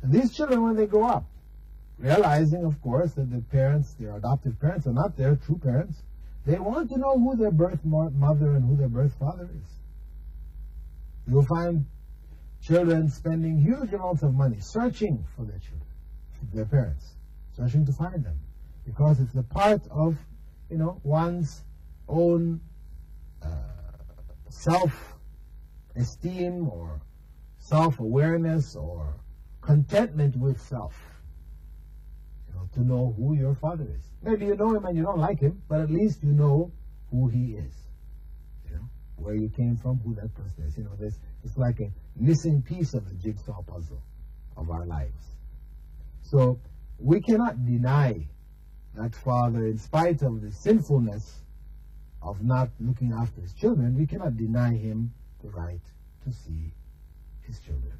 And these children, when they grow up, realizing, of course, that the parents, their adoptive parents, are not their true parents, they want to know who their birth mother and who their birth father is. You'll find children spending huge amounts of money searching for their children, their parents, searching to find them, because it's a part of, one's own self-esteem or self-awareness or contentment with self. To know who your father is. Maybe you know him and you don't like him, but at least you know who he is. Where you came from, who that person is. It's like a missing piece of the jigsaw puzzle of our lives. So we cannot deny that father, in spite of the sinfulness of not looking after his children, we cannot deny him the right to see his children.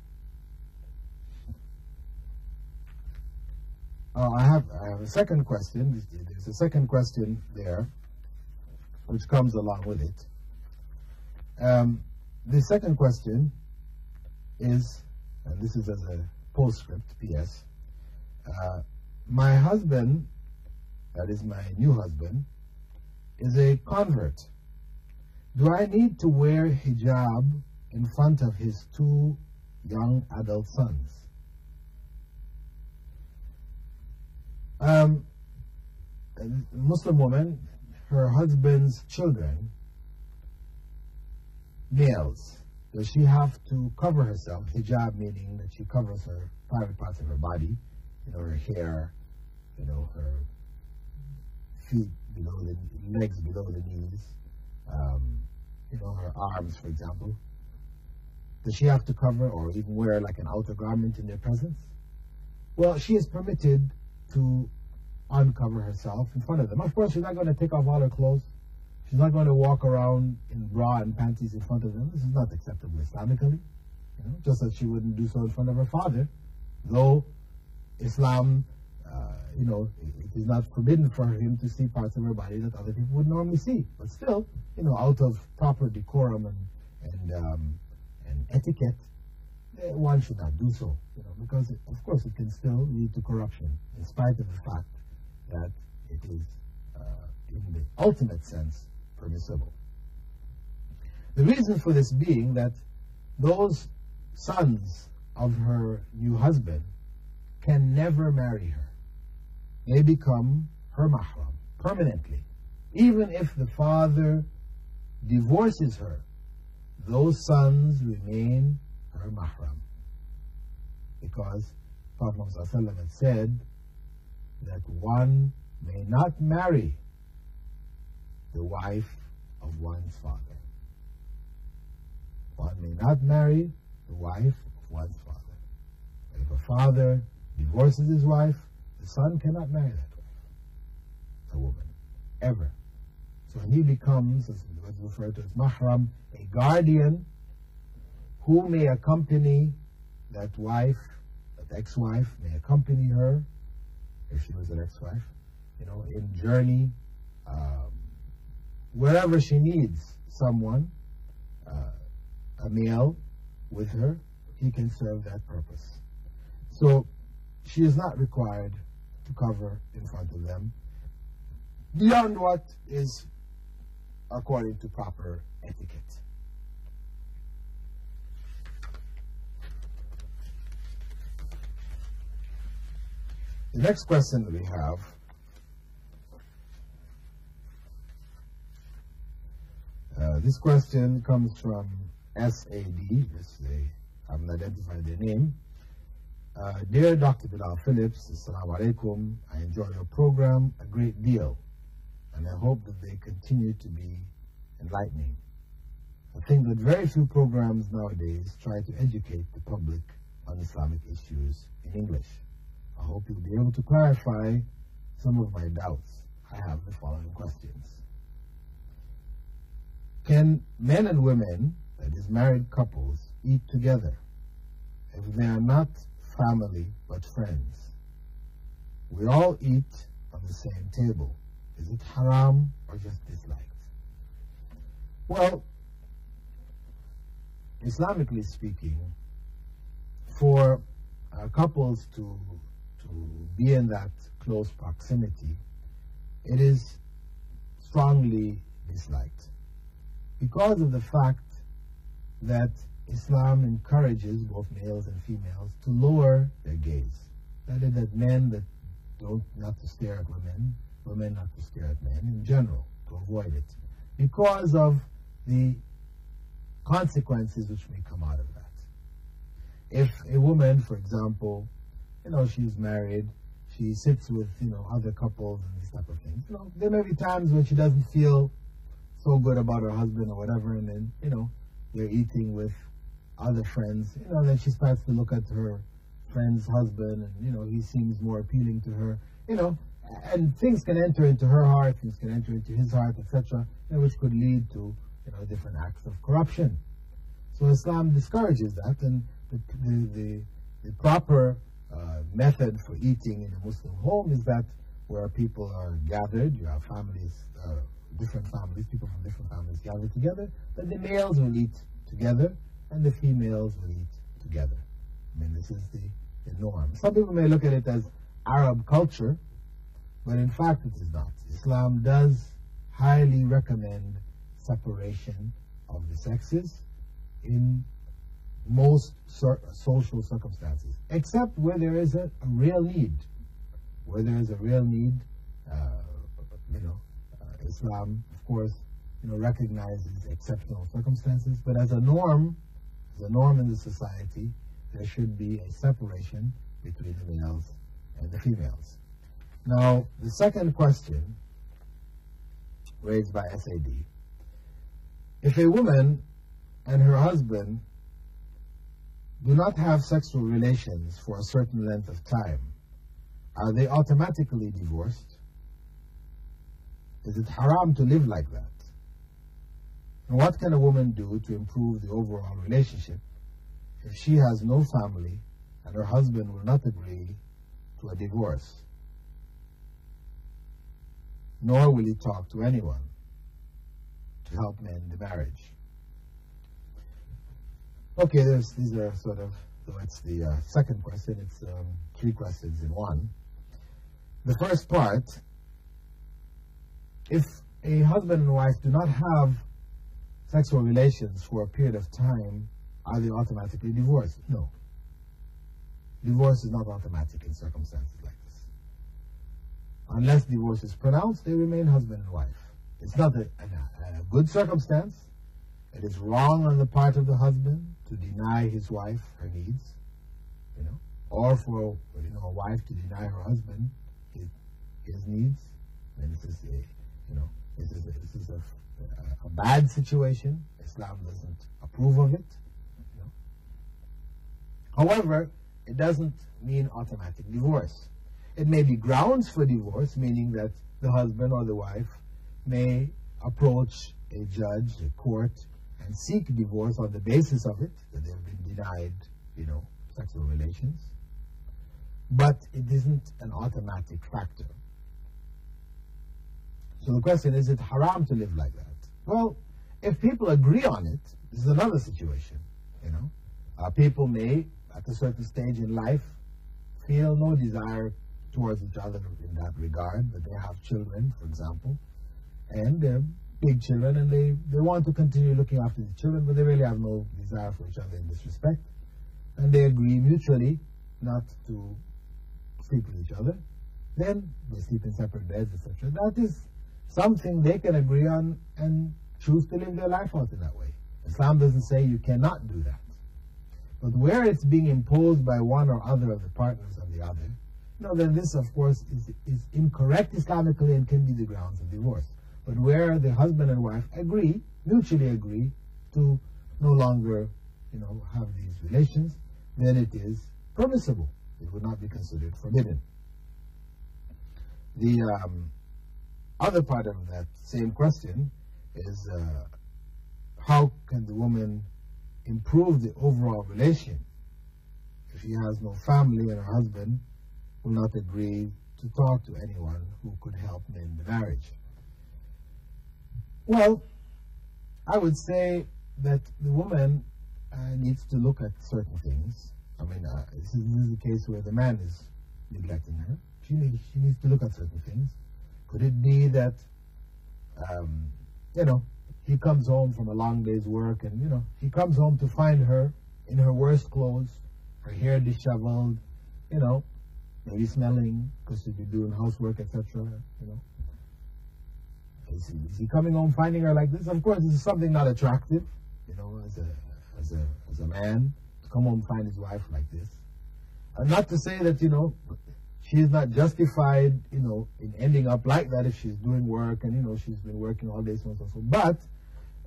I have a second question. There's a second question there, which comes along with it. The second question is, and this is as a postscript, P.S. My husband, that is my new husband, is a convert. Do I need to wear hijab in front of his 2 young adult sons? A Muslim woman, her husband's children, males, does she have to cover herself? Hijab meaning that she covers her private parts of her body, her hair, her feet below the legs below the knees, her arms, for example. Does she have to cover or even wear like an outer garment in their presence? Well, she is permitted to uncover herself in front of them. Of course, she's not going to take off all her clothes. She's not going to walk around in bra and panties in front of them. This is not acceptable Islamically. Just as she wouldn't do so in front of her father, though Islam, it is not forbidden for him to see parts of her body that other people would normally see. But still, out of proper decorum and etiquette, one should not do so, because of course it can still lead to corruption, in spite of the fact that it is, in the ultimate sense, permissible. The reason for this being that those sons of her new husband can never marry her. They become her mahram permanently. Even if the father divorces her, those sons remain her mahram. Because Prophet Muhammad had said that one may not marry the wife of one's father. One may not marry the wife of one's father. If a father divorces his wife, the son cannot marry that wife, a woman, ever. So he becomes, as was referred to as mahram, a guardian who may accompany that wife, that ex-wife, may accompany her, if she was an ex-wife, in journey, wherever she needs someone, a male with her, he can serve that purpose. So she is not required to cover in front of them beyond what is according to proper etiquette. The next question that we have this question comes from SAD. They haven't identified their name. Dear Dr. Bilal Phillips, Assalamu alaikum. I enjoy your program a great deal, and I hope that they continue to be enlightening. I think that very few programs nowadays try to educate the public on Islamic issues in English. I hope you'll be able to clarify some of my doubts. I have the following questions. Can men and women, that is married couples, eat together if they are not family but friends? We all eat on the same table. Is it haram or just disliked? Well, Islamically speaking, for couples to be in that close proximity, it is strongly disliked because of the fact that Islam encourages both males and females to lower their gaze. That is, that men that don't not to stare at women, women not to stare at men in general, to avoid it, because of the consequences which may come out of that. If a woman, for example, she's married, she sits with, other couples and these type of things, there may be times when she doesn't feel so good about her husband or whatever, and then, they're eating with other friends, then she starts to look at her friend's husband, and, he seems more appealing to her, and things can enter into her heart, things can enter into his heart, etc., which could lead to, different acts of corruption. So Islam discourages that, and the proper method for eating in a Muslim home is that where people are gathered, you have families, different families, people from different families gather together, that the males will eat together and the females will eat together. I mean, this is the norm. Some people may look at it as Arab culture, but in fact it is not. Islam does highly recommend separation of the sexes in most social circumstances, except where there is a real need. Where there is a real need, Islam, of course, recognizes exceptional circumstances, but as a norm in the society, there should be a separation between the males and the females. Now, the second question raised by SAD: if a woman and her husband do not have sexual relations for a certain length of time, are they automatically divorced? Is it haram to live like that? And what can a woman do to improve the overall relationship if she has no family and her husband will not agree to a divorce, nor will he talk to anyone to help mend the marriage? Okay, these are sort of, so it's the second question, it's three questions in one. The first part: if a husband and wife do not have sexual relations for a period of time, are they automatically divorced? No. Divorce is not automatic in circumstances like this. Unless divorce is pronounced, they remain husband and wife. It's not a good circumstance. It is wrong on the part of the husband to deny his wife her needs, or for a wife to deny her husband his needs. And this is a bad situation. Islam doesn't approve of it. However, it doesn't mean automatic divorce. It may be grounds for divorce, meaning that the husband or the wife may approach a judge, a court, and seek divorce on the basis of it, that they've been denied, sexual relations. But it isn't an automatic factor. So the question is it haram to live like that? Well, if people agree on it, this is another situation, People may, at a certain stage in life, feel no desire towards each other in that regard, but they have children, for example, and they're big children, and they want to continue looking after the children, but they really have no desire for each other in this respect, and they agree mutually not to sleep with each other. Then they sleep in separate beds, etc. That is something they can agree on and choose to live their life out in that way. Islam doesn't say you cannot do that. But where it's being imposed by one or other of the partners of the other, then this, of course, is incorrect Islamically and can be the grounds of divorce. But where the husband and wife agree, mutually agree, to no longer, have these relations, then it is permissible. It would not be considered forbidden. The other part of that same question is how can the woman improve the overall relation if she has no family and her husband will not agree to talk to anyone who could help mend the marriage? Well, I would say that the woman needs to look at certain things. I mean, this is a case where the man is neglecting her. She needs to look at certain things. Could it be that, he comes home from a long day's work and, he comes home to find her in her worst clothes, her hair disheveled, maybe smelling because she's been doing housework, etc., Is he coming home finding her like this? Of course, this is something not attractive, as a man, to come home and find his wife like this. Not to say that, she is not justified, in ending up like that if she's doing work and, she's been working all day, so on and so forth. But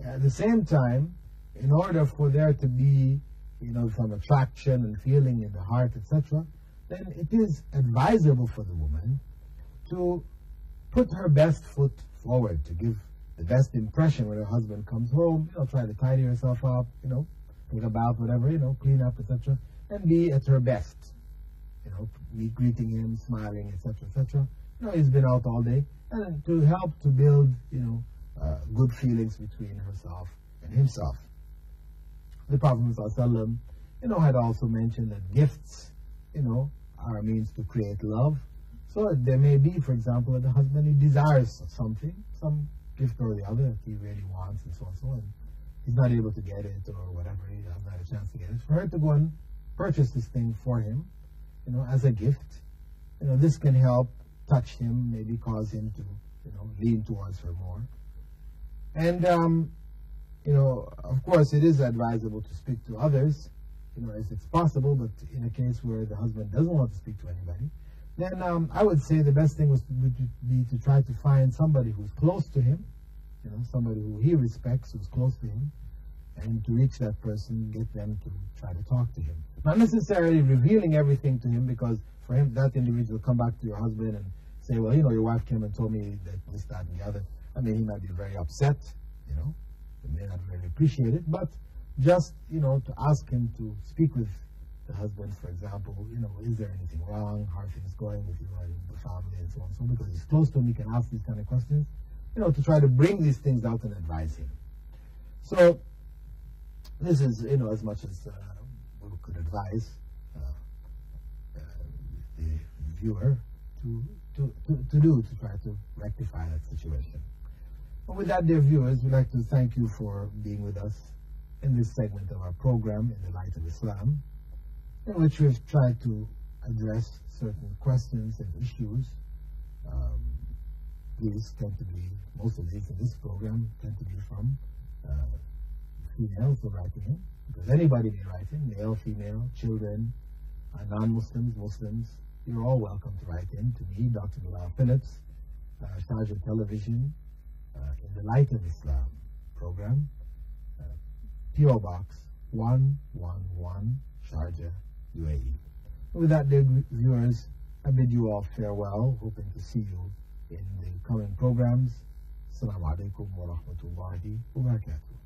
at the same time, in order for there to be, some attraction and feeling in the heart, etc., then it is advisable for the woman to put her best foot forward, to give the best impression when her husband comes home, try to tidy herself up, take a bath, whatever, clean up, etc., and be at her best. Greeting him, smiling, etc., etc. He's been out all day, and to help to build, good feelings between herself and himself. The Prophet ﷺ, had also mentioned that gifts, are a means to create love. So there may be, for example, that the husband, he desires something, some gift or the other that he really wants, and so on and so on. He's not able to get it or whatever, he hasn't had a chance to get it. For her to go and purchase this thing for him, as a gift, this can help touch him, maybe cause him to, lean towards her more. And, of course, it is advisable to speak to others, as it's possible, but in a case where the husband doesn't want to speak to anybody, then I would say the best thing would be to try to find somebody who's close to him, somebody who he respects, who's close to him, and to reach that person, get them to try to talk to him. Not necessarily revealing everything to him, because for him, that individual will come back to your husband and say, well, your wife came and told me that this, that, and the other. I mean, he might be very upset, he may not really appreciate it, but just, to ask him to speak with the husband, for example, is there anything wrong? How are things going with you and the family and so on and so on? Because he's close to him, he can ask these kind of questions, to try to bring these things out and advise him. So, this is, as much as we could advise the viewer to try to rectify that situation. And with that, dear viewers, we'd like to thank you for being with us in this segment of our program, In the Light of Islam, in which we've tried to address certain questions and issues. These tend to be, most of these in this program tend to be from females who write in, because anybody may write in, male, female, children, non-Muslims, Muslims. You're all welcome to write in to me, Dr. Bilal Phillips, Sharjah Television, In the Light of Islam program, P.O. Box 111, Sharjah, UAE. With that, dear viewers, I bid you all farewell, hoping to see you in the coming programs. Assalamu alaikum wa rahmatullahi wa barakatuh.